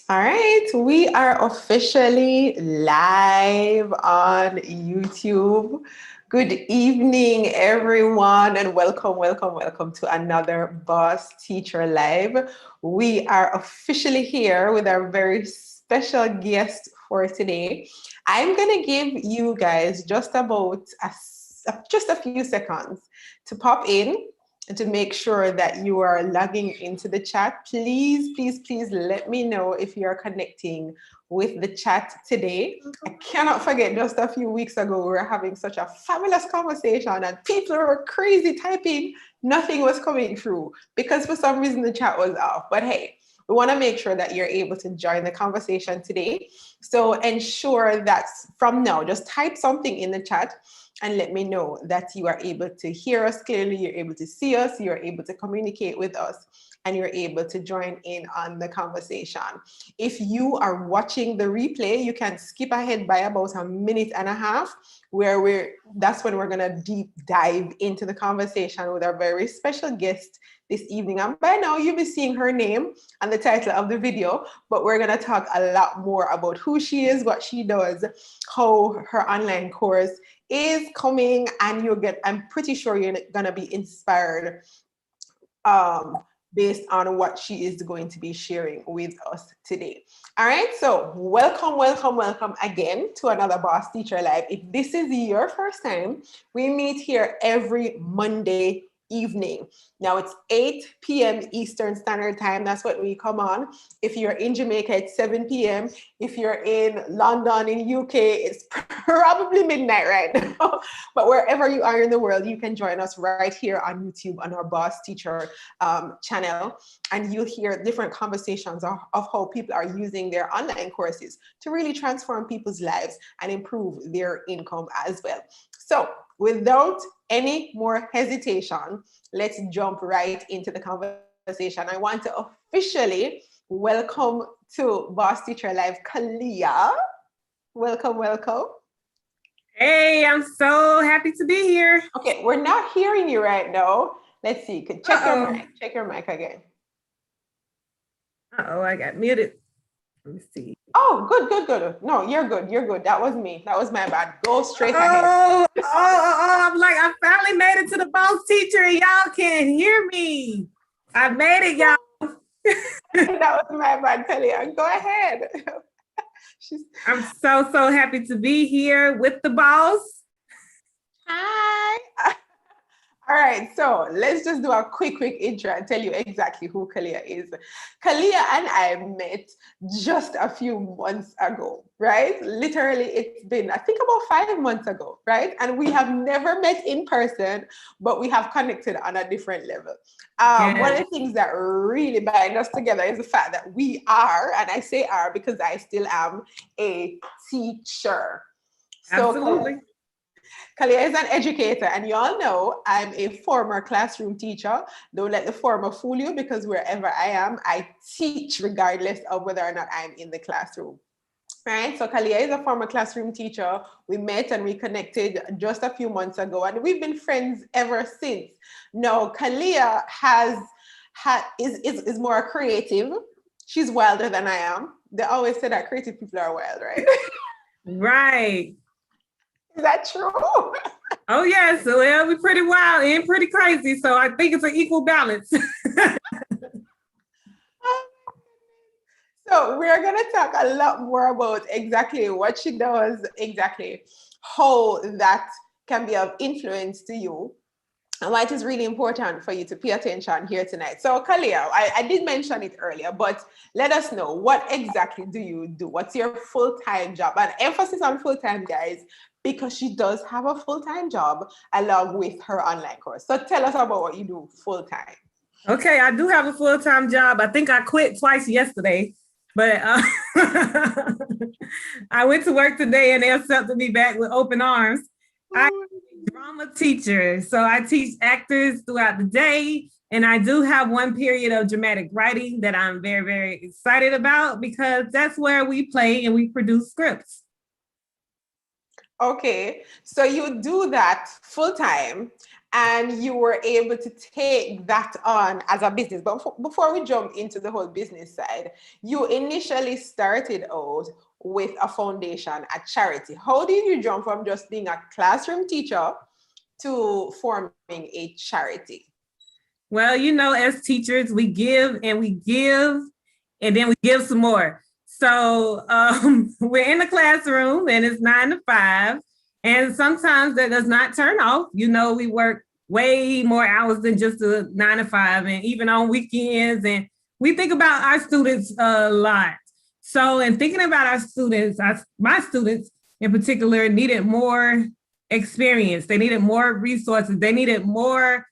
All right, we are officially live on YouTube. Good evening, everyone, and welcome to another Boss Teacher Live. We are officially here with our very special guest for today. I'm going to give you guys just a few seconds to pop in and to make sure that you are logging into the chat. Please let me know if you are connecting with the chat today. I cannot forget just a few weeks ago, we were having such a fabulous conversation and people were crazy typing. Nothing was coming through because for some reason the chat was off. But hey, we want to make sure that you're able to join the conversation today. So ensure that from now, just type something in the chat and let me know that you are able to hear us clearly, you're able to see us, you're able to communicate with us, and you're able to join in on the conversation. If you are watching the replay, you can skip ahead by about a minute and a half, where that's when we're gonna deep dive into the conversation with our very special guest this evening. And by now you'll be seeing her name and the title of the video, but we're gonna talk a lot more about who she is, what she does, how her online course is coming, and I'm pretty sure you're gonna be inspired based on what she is going to be sharing with us today. All right, so welcome again to another Boss Teacher Live. If this is your first time, we meet here every Monday evening. Now it's 8 p.m. Eastern Standard Time. That's what we come on. If you're in Jamaica, it's 7 p.m. If you're in London, in UK, it's probably midnight right now. But wherever you are in the world, you can join us right here on YouTube on our Boss Teacher channel. And you'll hear different conversations of how people are using their online courses to really transform people's lives and improve their income as well. So without any more hesitation, let's jump right into the conversation. I want to officially welcome to Boss Teacher Live, Khalia. Welcome. Hey, I'm so happy to be here. Okay, we're not hearing you right now. Let's see, check your mic again. I got muted. Let me see. Oh, good. No, you're good. That was me. That was my bad. Go straight ahead. I'm like, I finally made it to the Boss Teacher and y'all can't hear me. I made it, y'all. That was my bad, Khalia. Go ahead. I'm so happy to be here with the boss. Hi. All right, so let's just do a quick intro and tell you exactly who Khalia is. Khalia and I met just a few months ago, right? Literally, it's been, I think, about 5 months ago, right? And we have never met in person, but we have connected on a different level. One of the things that really bind us together is the fact that we are, and I say are because I still am, a teacher. So, absolutely. Khalia is an educator, and you all know I'm a former classroom teacher. Don't let the former fool you, because wherever I am, I teach regardless of whether or not I'm in the classroom. Right, so Khalia is a former classroom teacher. We met and we connected just a few months ago, and we've been friends ever since. Now, Khalia is more creative. She's wilder than I am. They always say that creative people are wild, right? Right. Is that true? Oh, yes. So it'll be pretty wild and pretty crazy. So I think it's an equal balance. So we're going to talk a lot more about exactly what she does, exactly how that can be of influence to you, and why it is really important for you to pay attention here tonight. So Khalia, I did mention it earlier, but let us know, what exactly do you do? What's your full-time job? And emphasis on full-time, guys, because she does have a full-time job along with her online course. So tell us about what you do full-time. Okay, I do have a full-time job. I think I quit twice yesterday, but I went to work today and they accepted me back with open arms. I'm a drama teacher, so I teach actors throughout the day, and I do have one period of dramatic writing that I'm very excited about, because that's where we play and we produce scripts. Okay, so you do that full time, and you were able to take that on as a business. But before we jump into the whole business side, you initially started out with a foundation, a charity. How did you jump from just being a classroom teacher to forming a charity? Well, you know, as teachers, we give and we give, and then we give some more. So we're in the classroom and it's 9 to 5. And sometimes that does not turn off. You know, we work way more hours than just a 9 to 5, and even on weekends. And we think about our students a lot. So in thinking about our students, my students in particular needed more experience. They needed more resources. They needed more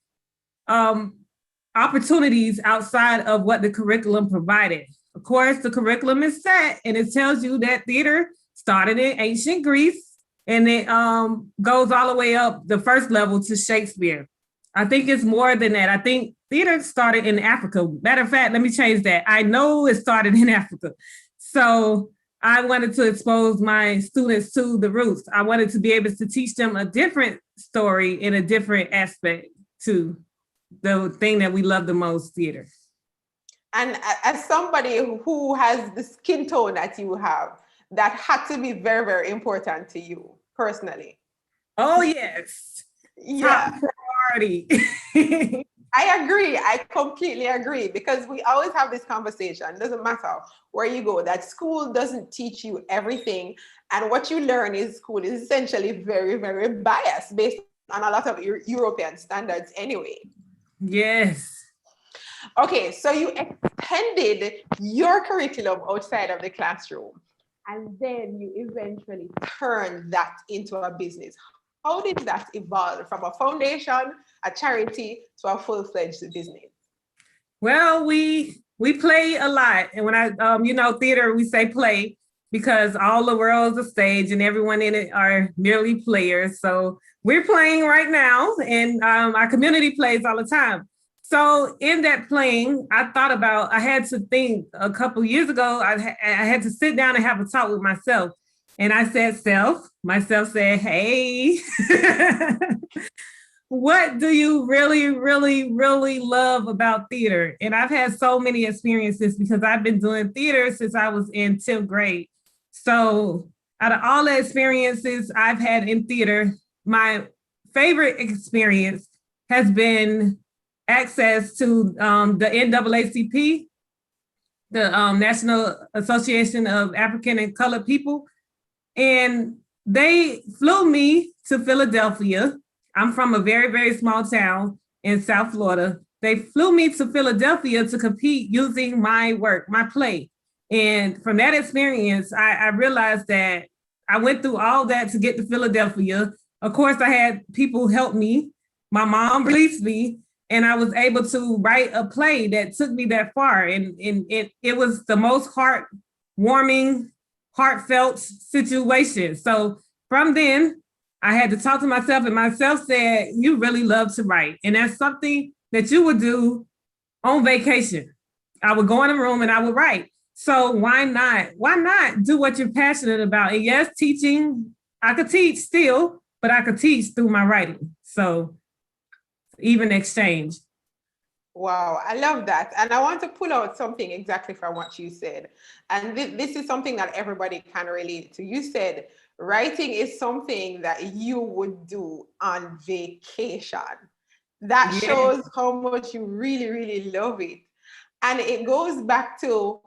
opportunities outside of what the curriculum provided. Of course, the curriculum is set and it tells you that theater started in ancient Greece and it goes all the way up the first level to Shakespeare. I think it's more than that. I think theater started in Africa. Matter of fact, let me change that. I know it started in Africa. So I wanted to expose my students to the roots. I wanted to be able to teach them a different story in a different aspect to the thing that we love the most, theater. And as somebody who has the skin tone that you have, that had to be very, very important to you personally. Oh, yes. Yeah. Top priority. I agree. I completely agree, because we always have this conversation. It doesn't matter where you go, that school doesn't teach you everything. And what you learn in school is essentially very, very biased based on a lot of European standards anyway. Yes. Okay, so you extended your curriculum outside of the classroom, and then you eventually turned that into a business. How did that evolve from a foundation, a charity, to a full-fledged business? Well, we play a lot. And when I, you know, theater, we say play because all the world's a stage and everyone in it are merely players. So we're playing right now, and our community plays all the time. So in that playing, I thought about, I had to think a couple years ago, I had to sit down and have a talk with myself. And I said, myself said, hey, what do you really, really, really love about theater? And I've had so many experiences because I've been doing theater since I was in 10th grade. So out of all the experiences I've had in theater, my favorite experience has been access to the NAACP, the National Association of African and Colored People. And they flew me to Philadelphia. I'm from a very, very small town in South Florida. They flew me to Philadelphia to compete using my work, my play. And from that experience, I realized that I went through all that to get to Philadelphia. Of course, I had people help me. My mom released me, and I was able to write a play that took me that far. And it was the most heartwarming, heartfelt situation. So from then, I had to talk to myself, and myself said, you really love to write. And that's something that you would do on vacation. I would go in a room and I would write. So why not? Why not do what you're passionate about? And yes, teaching, I could teach still, but I could teach through my writing. So even exchange. Wow, I love that. And I want to pull out something exactly from what you said. And this is something that everybody can relate to. You said writing is something that you would do on vacation. That shows how much you really, really love it. And it goes back to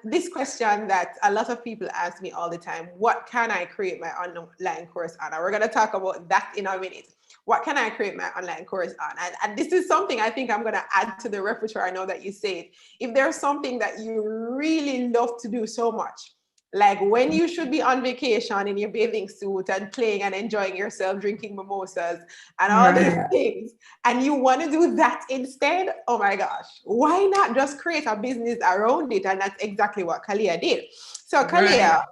this question that a lot of people ask me all the time: what can I create my online course on? And we're going to talk about that in a minute. What can I create my online course on? And this is something I think I'm going to add to the repertoire. I know that you said, if there's something that you really love to do so much, like when you should be on vacation in your bathing suit and playing and enjoying yourself, drinking mimosas and all these things, and you want to do that instead, oh my gosh, why not just create a business around it? And that's exactly what Khalia did. So Khalia,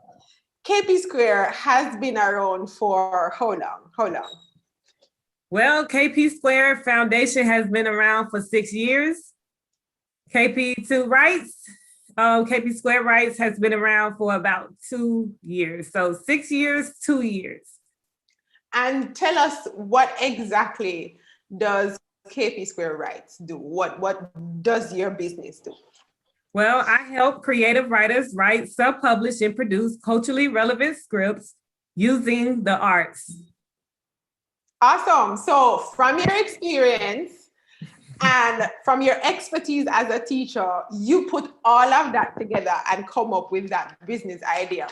KP Square has been around for how long? How long? Well, KP Square Foundation has been around for 6 years. KP2 Rights, KP Square Rights has been around for about 2 years. So 6 years, 2 years. And tell us what exactly does KP Square Writes do? What does your business do? Well, I help creative writers write, self-publish, and produce culturally relevant scripts using the arts. Awesome. So from your experience and from your expertise as a teacher, you put all of that together and come up with that business idea.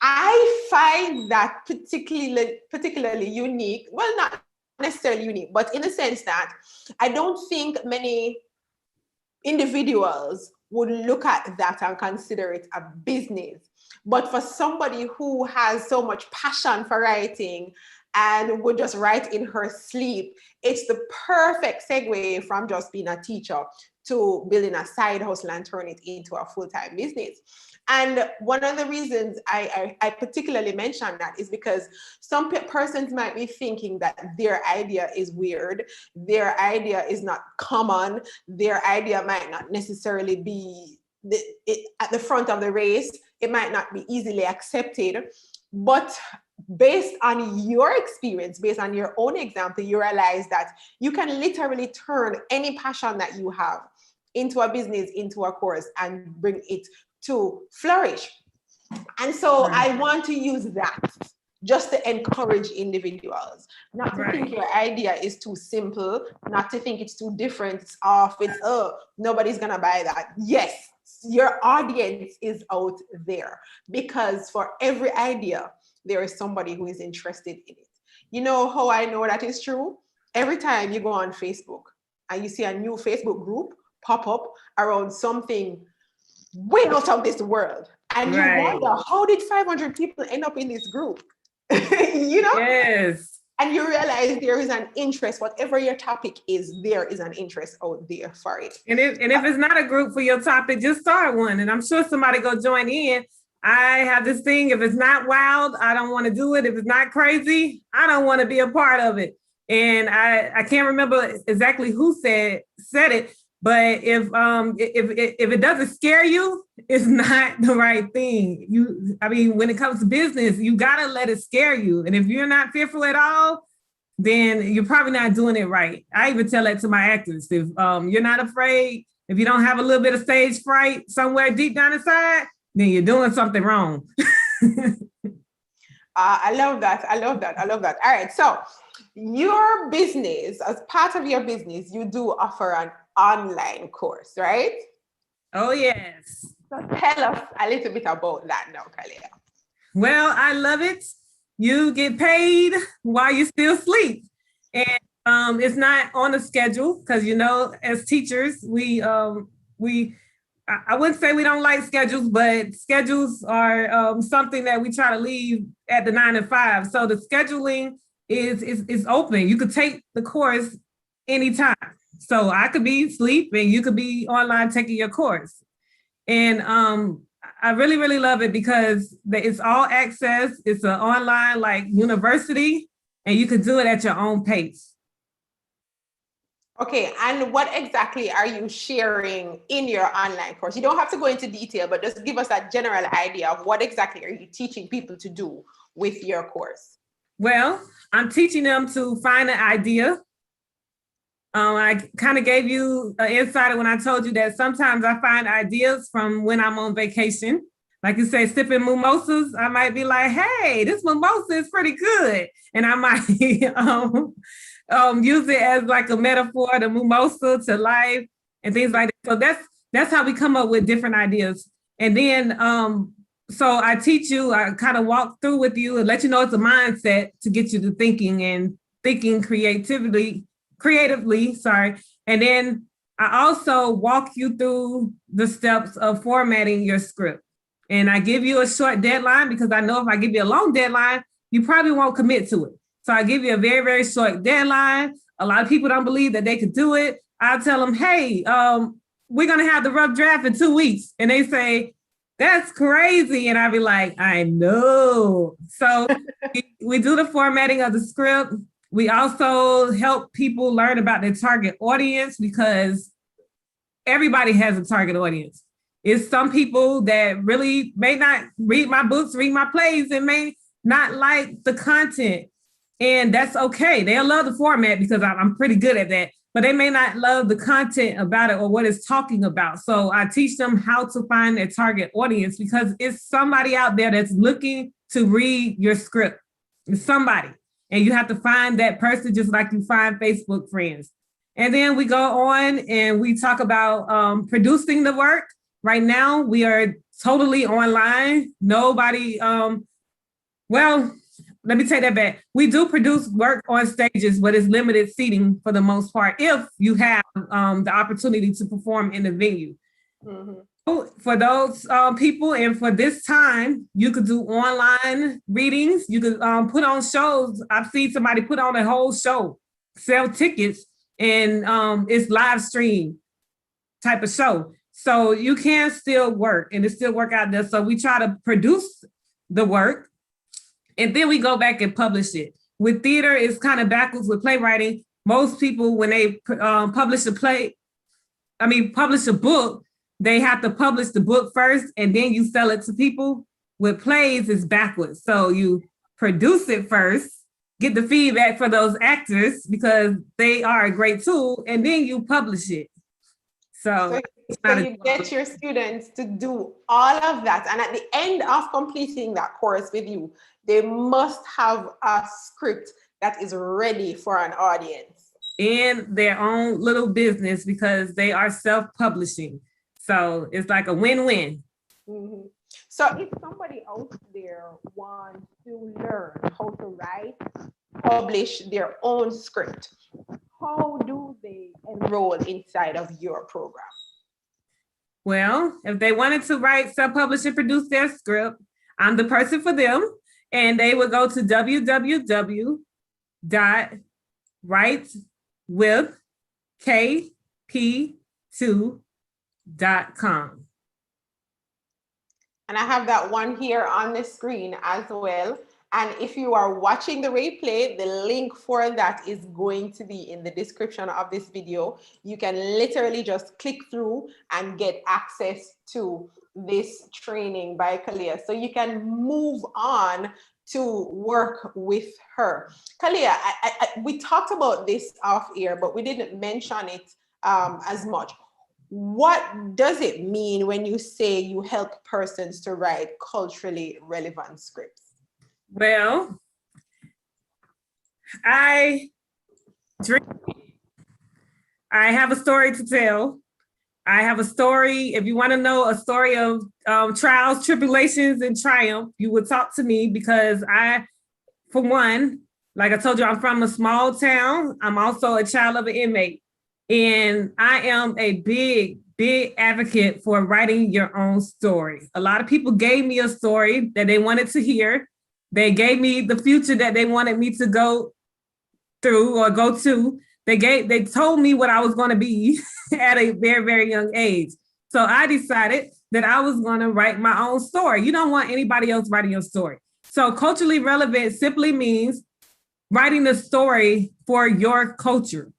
I find that particularly unique. Well, not necessarily unique, but in the sense that I don't think many individuals would look at that and consider it a business. But for somebody who has so much passion for writing and would just write in her sleep, it's the perfect segue from just being a teacher to building a side hustle and turn it into a full-time business. And one of the reasons I particularly mention that is because some persons might be thinking that their idea is weird, their idea is not common, their idea might not necessarily be at the front of the race, it might not be easily accepted. But based on your experience, based on your own example, you realize that you can literally turn any passion that you have into a business, into a course, and bring it to flourish. And so I want to use that just to encourage individuals, not to think your idea is too simple, not to think it's too different, it's off, it's, nobody's gonna buy that. Yes, your audience is out there, because for every idea, there is somebody who is interested in it. You know how I know that is true? Every time you go on Facebook and you see a new Facebook group pop up around something way out of this world, and you wonder, how did 500 people end up in this group? You know? Yes. And you realize there is an interest, whatever your topic is, there is an interest out there for it. And if it's not a group for your topic, just start one. And I'm sure somebody go join in. I have this thing, if it's not wild, I don't want to do it. If it's not crazy, I don't want to be a part of it. And I can't remember exactly who said it, but if it doesn't scare you, it's not the right thing. When it comes to business, you gotta let it scare you. And if you're not fearful at all, then you're probably not doing it right. I even tell that to my actors. If you're not afraid, if you don't have a little bit of stage fright somewhere deep down inside, then you're doing something wrong. I love that. All right. So your business, as part of your business, you do offer an online course, right? Oh, yes. So tell us a little bit about that now, Khalia. Well, I love it. You get paid while you still sleep. And it's not on a schedule because, as teachers, I wouldn't say we don't like schedules, but schedules are something that we try to leave at the 9 to 5. So the scheduling is open. You could take the course anytime. So I could be asleep and you could be online taking your course. And I really, really love it because it's all access. It's an online university, and you could do it at your own pace. Okay, and what exactly are you sharing in your online course? You don't have to go into detail, but just give us a general idea of what exactly are you teaching people to do with your course? Well, I'm teaching them to find an idea. I kind of gave you an insight when I told you that sometimes I find ideas from when I'm on vacation. Like you say, sipping mimosas, I might be like, hey, this mimosa is pretty good. And I might use it as like a metaphor, the mimosa to life and things like that. So that's how we come up with different ideas. And then, so I teach you, I kind of walk through with you and let you know it's a mindset to get you to thinking creatively. And then I also walk you through the steps of formatting your script. And I give you a short deadline because I know if I give you a long deadline, you probably won't commit to it. So I give you a very, very short deadline. A lot of people don't believe that they could do it. I'll tell them, hey, we're going to have the rough draft in 2 weeks. And they say, that's crazy. And I'll be like, I know. So we do the formatting of the script. We also help people learn about their target audience because everybody has a target audience. It's some people that really may not read my books, read my plays, and may not like the content. And that's okay. They'll love the format because I'm pretty good at that, but they may not love the content about it or what it's talking about. So I teach them how to find their target audience because it's somebody out there that's looking to read your script. It's somebody. And you have to find that person just like you find Facebook friends. And then we go on and we talk about producing the work. Right now, we are totally online. Nobody, well, let me take that back. We do produce work on stages, but it's limited seating for the most part if you have the opportunity to perform in the venue. Mm-hmm. For those people and for this time, you could do online readings. You could put on shows. I've seen somebody put on a whole show, sell tickets, and it's live stream type of show. So you can still work and it still work out there. So we try to produce the work and then we go back and publish it. With theater, it's kind of backwards with playwriting. Most people, when they publish a book, they have to publish the book first and then you sell it to people. With plays, it's backwards. So you produce it first, get the feedback for those actors because they are a great tool, and then you publish it. So you get your students to do all of that. And at the end of completing that course with you, they must have a script that is ready for an audience. In their own little business because they are self-publishing. So it's like a win-win. Mm-hmm. So if somebody out there wants to learn how to write, publish their own script, how do they enroll inside of your program? Well, if they wanted to write, self-publish, and produce their script, I'm the person for them. And they would go to www.writewithkp2.com. And I have that one here on the screen as well. And if you are watching the replay, the link for that is going to be in the description of this video. You can literally just click through and get access to this training by Khalia. So you can move on to work with her. Khalia, we talked about this off air, but we didn't mention it as much. What does it mean when you say you help persons to write culturally relevant scripts? Well, I have a story to tell. I have a story. If you want to know a story of trials, tribulations, and triumph, you would talk to me because for one, like I told you, I'm from a small town. I'm also a child of an inmate. And I am a big advocate for writing your own story. A lot of people gave me a story that they wanted to hear. They gave me the future that they wanted me to go through or go to. They told me what I was going to be at a very, very young age. So I decided that I was going to write my own story. You don't want anybody else writing your story. So culturally relevant simply means writing the story for your culture.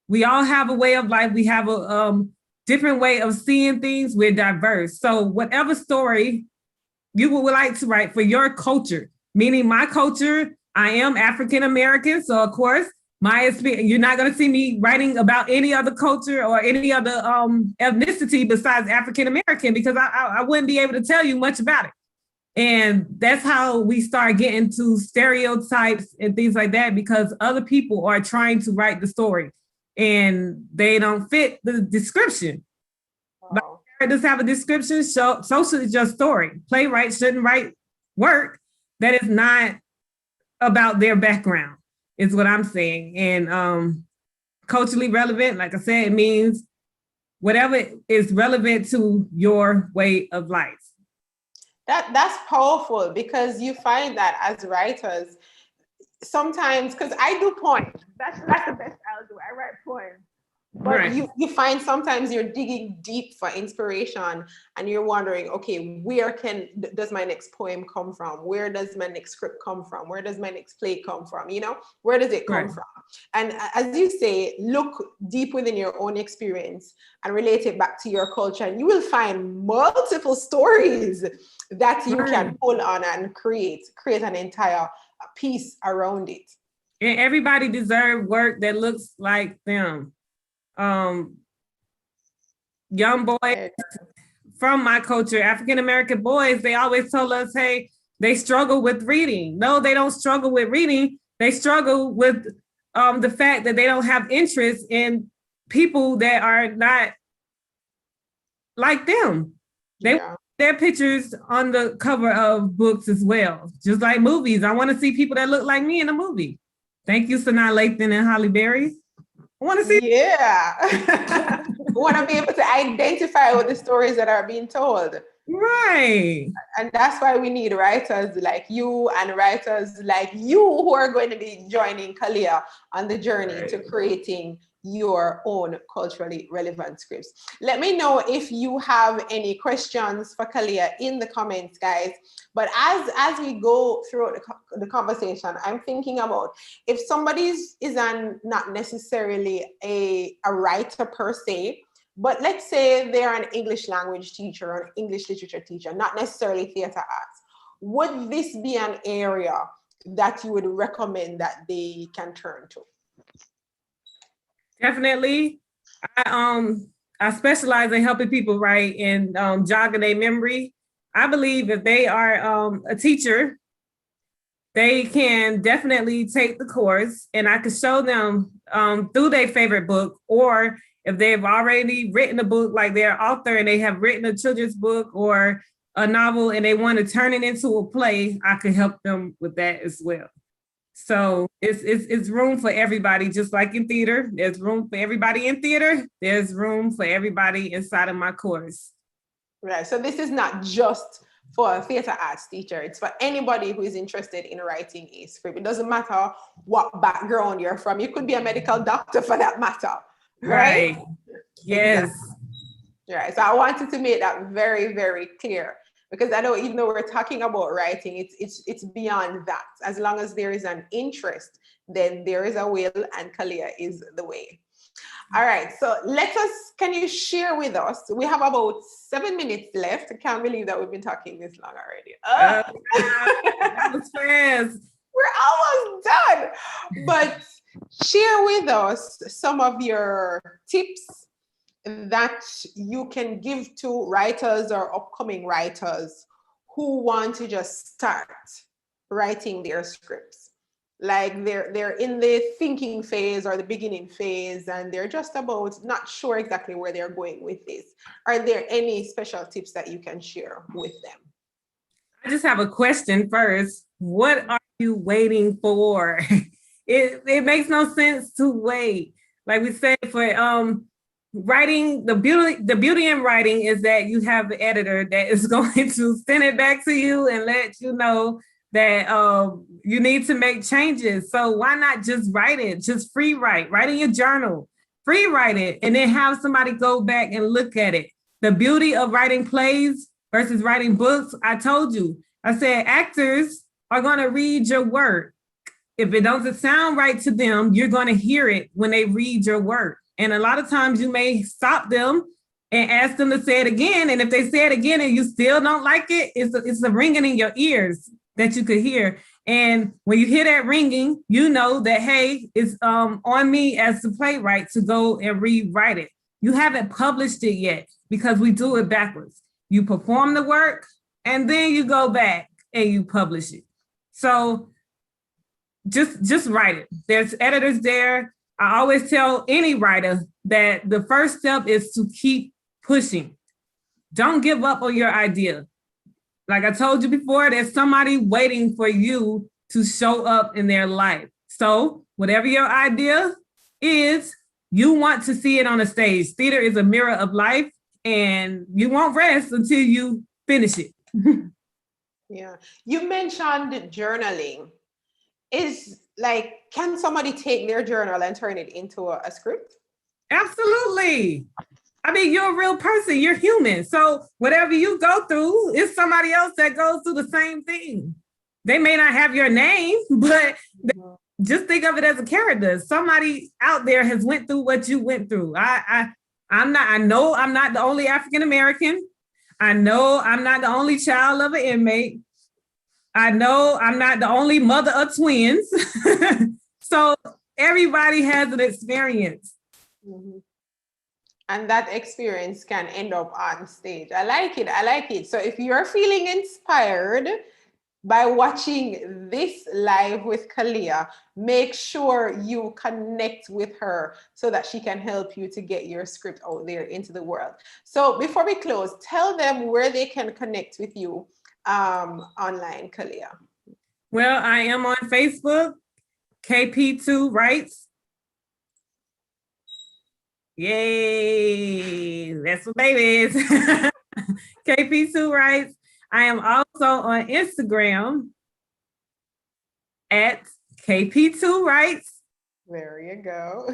We all have a way of life. We have a different way of seeing things. We're diverse. So whatever story you would like to write for your culture, meaning my culture, I am African-American. So of course, my experience, you're not going to see me writing about any other culture or any other ethnicity besides African-American because I wouldn't be able to tell you much about it. And that's how we start getting to stereotypes and things like that because other people are trying to write the story and they don't fit the description. Wow. Characters have a description, so should your story. Playwrights shouldn't write work that is not about their background, is what I'm saying. And culturally relevant, like I said, it means whatever is relevant to your way of life. That's powerful because you find that as writers, sometimes, because I do poems, that's the best I'll do. I write poems. But right. you find sometimes you're digging deep for inspiration and you're wondering, okay, where does my next poem come from? Where does my next script come from? Where does my next play come from? You know, where does it come from? And as you say, look deep within your own experience and relate it back to your culture. And you will find multiple stories that you can pull on and create an entire piece around it. And everybody deserves work that looks like them. Young boys from my culture, African-American boys, they always told us, hey, they struggle with reading. No, they don't struggle with reading. They struggle with the fact that they don't have interest in people that are not like them. They want their pictures on the cover of books as well, just like movies. I want to see people that look like me in a movie. Thank you, Sanaa Lathan and Holly Berry. I want to see. Yeah. We want to be able to identify with the stories that are being told. Right. And that's why we need writers like you and writers like you who are going to be joining Khalia on the journey to creating your own culturally relevant scripts. Let me know if you have any questions for Khalia in the comments, guys. But as we go through the conversation, I'm thinking about if somebody isn't not necessarily a writer per se, but let's say they're an English language teacher or an English literature teacher, not necessarily theater arts. Would this be an area that you would recommend that they can turn to? Definitely. I specialize in helping people write and jogging their memory. I believe if they are a teacher, they can definitely take the course, and I could show them through their favorite book, or if they've already written a book, like they're an author and they have written a children's book or a novel and they want to turn it into a play, I could help them with that as well. So it's room for everybody, just like in theater. There's room for everybody in theater. There's room for everybody inside of my course. Right. So this is not just for a theater arts teacher. It's for anybody who is interested in writing a script. It doesn't matter what background you're from. You could be a medical doctor for that matter. Right? Yes. Exactly. Right. So I wanted to make that very, very clear, because I know even though we're talking about writing, it's beyond that. As long as there is an interest, then there is a will, and Khalia is the way. All right, so can you share with us? We have about 7 minutes left. I can't believe that we've been talking this long already. That was fast. We're almost done. But share with us some of your tips that you can give to writers or upcoming writers who want to just start writing their scripts. Like they're in the thinking phase or the beginning phase, and they're just about not sure exactly where they're going with this. Are there any special tips that you can share with them? I just have a question first. What are you waiting for? It makes no sense to wait. Like we said, for writing, the beauty in writing is that you have the editor that is going to send it back to you and let you know that you need to make changes. So why not just write it? Just free write in your journal, free write it, and then have somebody go back and look at it. The beauty of writing plays versus writing books, I told you. I said actors are going to read your work. If it doesn't sound right to them, you're going to hear it when they read your work. And a lot of times you may stop them and ask them to say it again. And if they say it again and you still don't like it, it's a ringing in your ears that you could hear. And when you hear that ringing, you know that, hey, it's on me as the playwright to go and rewrite it. You haven't published it yet because we do it backwards. You perform the work and then you go back and you publish it. So just write it. There's editors there. I always tell any writer that the first step is to keep pushing. Don't give up on your idea. Like I told you before, there's somebody waiting for you to show up in their life. So whatever your idea is, you want to see it on a stage. Theater is a mirror of life, and you won't rest until you finish it. Yeah. You mentioned journaling. Can somebody take their journal and turn it into a script? Absolutely. I mean, you're a real person, you're human. So whatever you go through, it's somebody else that goes through the same thing. They may not have your name, but just think of it as a character. Somebody out there has went through what you went through. I know I'm not the only African-American. I know I'm not the only child of an inmate. I know I'm not the only mother of twins. So everybody has an experience. Mhm. And that experience can end up on stage. I like it. I like it. So if you're feeling inspired by watching this live with Khalia, make sure you connect with her so that she can help you to get your script out there into the world. So before we close, tell them where they can connect with you online, Khalia. Well, I am on Facebook, KP2 Writes. Yay, that's what baby is. KP2 Writes. I am also on Instagram at KP2 Writes. There you go.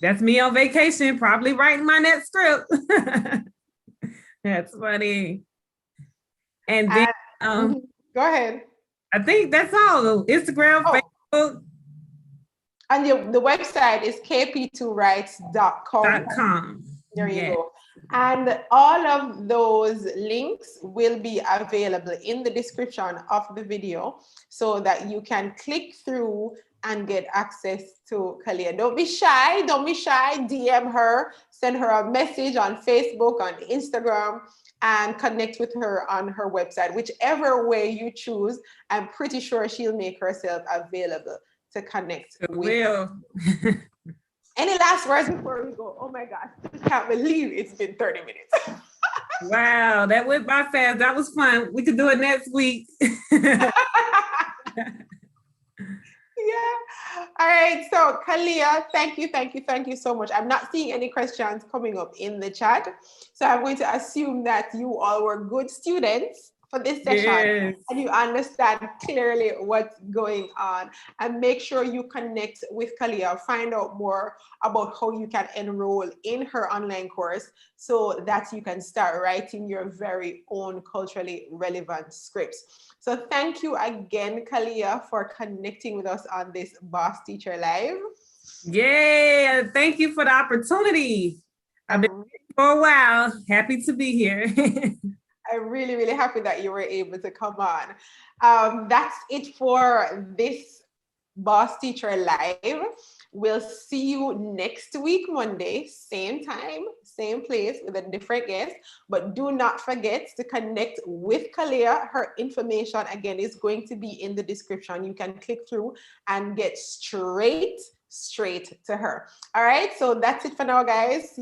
That's me on vacation, probably writing my next script. That's funny. And then go ahead. I think that's all. Instagram, Facebook. And the website is kp2writes.com. There you go. And all of those links will be available in the description of the video so that you can click through and get access to Khalia. Don't be shy. Don't be shy. DM her, send her a message on Facebook, on Instagram, and connect with her on her website. Whichever way you choose, I'm pretty sure she'll make herself available to connect with. Any last words before we go? Oh my gosh, I can't believe it's been 30 minutes. Wow, that went by fast. That was fun. We could do it next week. Yeah. All right. So Khalia, thank you so much. I'm not seeing any questions coming up in the chat. So I'm going to assume that you all were good students for this session and you understand clearly what's going on, and make sure you connect with Khalia, find out more about how you can enroll in her online course so that you can start writing your very own culturally relevant scripts. So thank you again, Khalia, for connecting with us on this Boss Teacher Live. Yeah, thank you for the opportunity. I've been here for a while. Happy to be here. I'm really, really happy that you were able to come on. That's it for this Boss Teacher Live. We'll see you next week, Monday, same time, same place with a different guest. But do not forget to connect with Khalia. Her information, again, is going to be in the description. You can click through and get straight to her. All right, so that's it for now, guys. See you